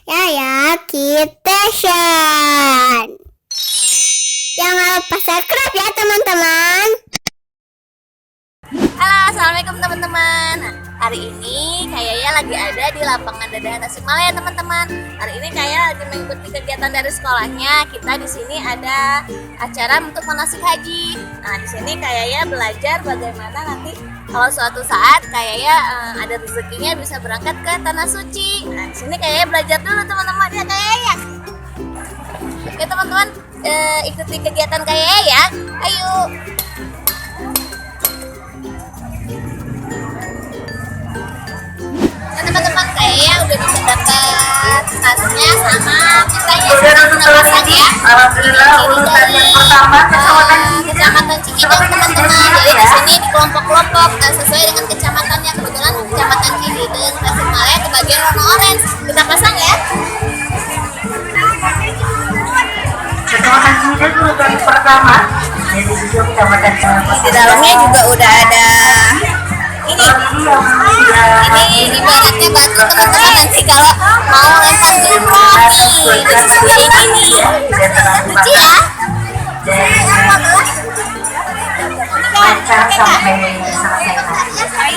Yaya Kitchen. Jangan lupa subscribe ya teman-teman. Halo, assalamualaikum teman-teman. Hari ini kayaknya lagi ada di lapangan Dadahan Tasikmalaya teman-teman. Hari ini kayak lagi mengikuti kegiatan dari sekolahnya. Kita di sini ada acara untuk manasik haji. Nah, di sini kayaknya belajar bagaimana nanti kalau suatu saat kayaknya ada rezekinya bisa berangkat ke tanah suci. Nah, di sini kayaknya belajar dulu teman-teman ya kayaknya. Oke teman-teman, ikuti kegiatan kayaknya ya. Ayo. Teman-teman kayaknya udah bisa dapat tasnya sama kitanya sama masak ya. Alhamdulillah urusan yang pertama Kecamatan Cikidang teman-teman. Jadi di sini di kelompok-kelompok sesuai dengan kecamatannya. Kebetulan Kecamatan Cikidang Tasikmalaya di bagian warna orange. Kita pasang ya. Kecamatan Cikidang urusan pertama. Jadi di kecamatan Di dalamnya juga udah ada ini ibaratnya batu teman-teman, nanti kalau mau lempar jumroh nih disediain ini lucu ya. lancar sampai selesai.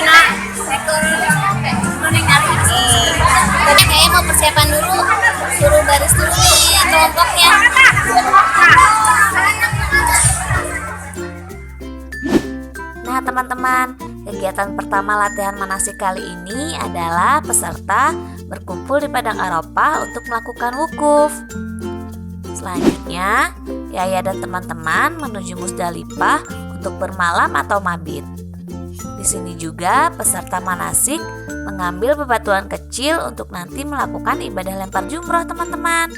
Tadi kayaknya mau persiapan dulu, suruh baris dulu di kelompoknya. Nah teman-teman, kegiatan pertama latihan manasik kali ini adalah peserta berkumpul di Padang Arafah untuk melakukan wukuf. Selanjutnya, Yaya dan teman-teman menuju Musdalifah untuk bermalam atau mabit. Di sini juga peserta manasik mengambil bebatuan kecil untuk nanti melakukan ibadah lempar jumroh teman-teman.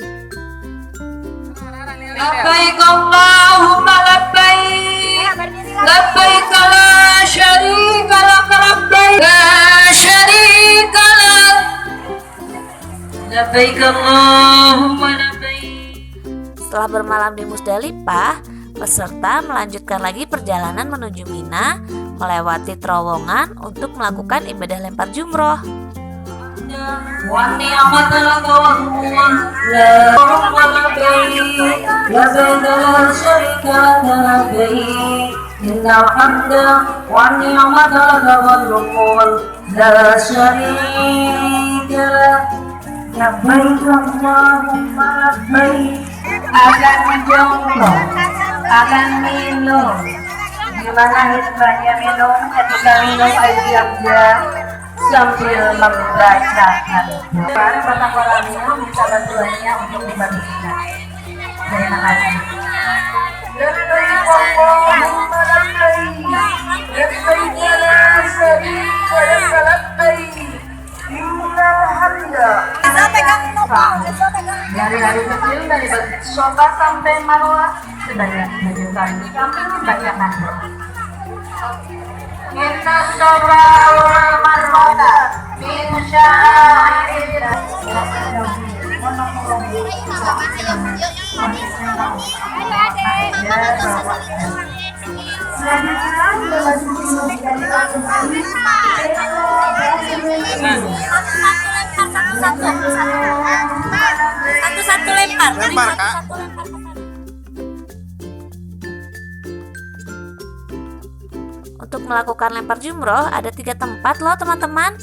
Labbaik Allahumma labbaik labbaik la syarika lak labbaik la syarika lak labbaik Allahumma labbaik. Setelah bermalam di Musdalifah, peserta melanjutkan lagi perjalanan menuju Mina melewati terowongan untuk melakukan ibadah lempar jumroh. Wa ni'mat laka wa huwa la labbaik labbaik la syarika lak labbaik innal hamda wa ni'mat laka wa huwa la syarika lak labbaik Allahumma labbaik. Akan jumroh, akan minum. Gimana hikmahnya minum? Ketika minum air diam-diam sambil membacakan doa. Batang orang minum bisa bantuannya untuk dibagikan. Dari tangannya. Labbaik Allahumma labbaik labbaik la syarika lak labbaik innal hamda. Dari hari kecil dari Soba sampai Marwah sebanyak 7 kali kami membacakan doa. Inna Soba wal Marwah min sya'airillah. Satu-satu lempar. Kak. Untuk melakukan lempar jumroh ada 3 tempat loh teman-teman.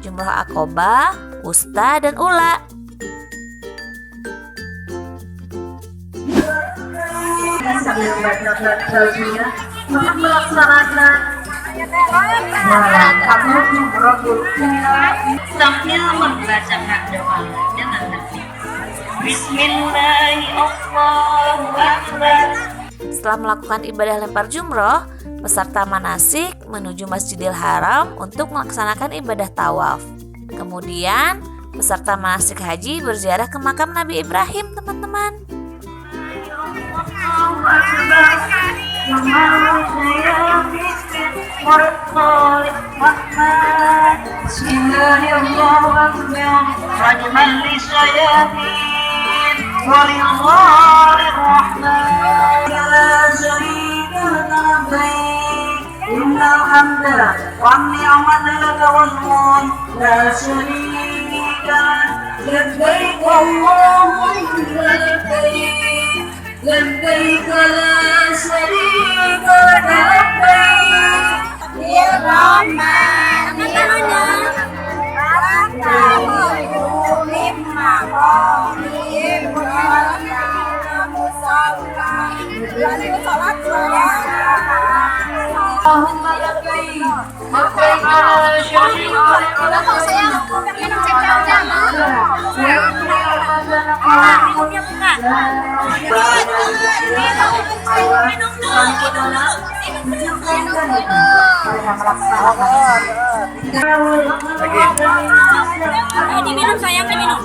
Jumroh Aqobah, Wusta, dan Ula. Sambil membacakan selfie-nya untuk melaksanakan kamu jumroh sambil membacakan doa dengan tertib. Bismillahirrahmanirrahim. Setelah melakukan ibadah lempar jumroh, peserta manasik menuju Masjidil Haram untuk melaksanakan ibadah tawaf. Kemudian, peserta manasik haji berziarah ke makam Nabi Ibrahim, teman-teman. Innal hamda wa ni'mata laka wal mulk la syarika لبيك اللهم لبيك لبيك لا شريك لك لبيك اللهم لبيك لبيك لا شريك Diminum sayang, diminum.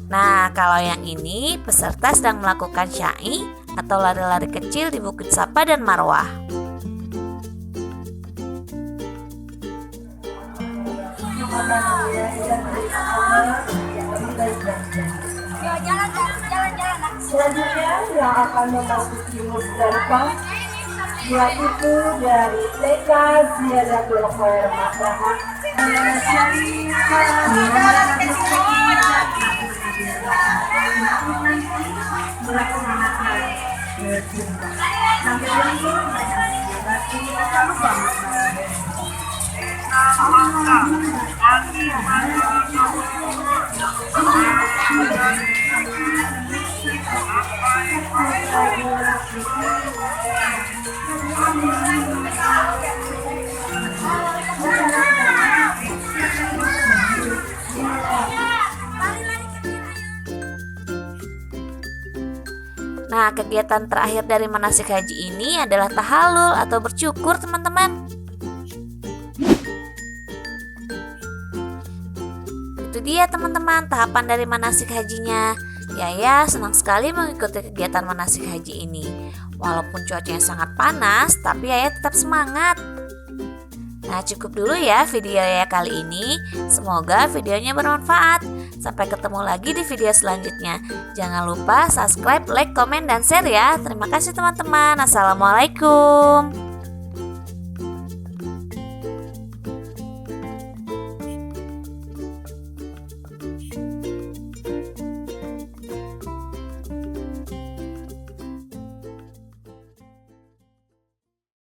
Nah, kalau yang ini peserta sedang melakukan syai atau lari-lari kecil di Bukit Safa dan Marwah. Selanjutnya yang akan memasuki Musdalifah yaitu dari TK Ziyadatul Khair Maslahah Nah, kegiatan terakhir dari manasik haji ini adalah tahalul atau bersyukur, teman-teman. Itu dia teman-teman tahapan dari manasik hajinya. Yaya senang sekali mengikuti kegiatan manasik haji ini. Walaupun cuacanya sangat panas, tapi Yaya tetap semangat. Nah, cukup dulu ya video Yaya kali ini. Semoga videonya bermanfaat. Sampai ketemu lagi di video selanjutnya. Jangan lupa subscribe, like, komen, dan share ya. Terima kasih teman-teman. Assalamualaikum.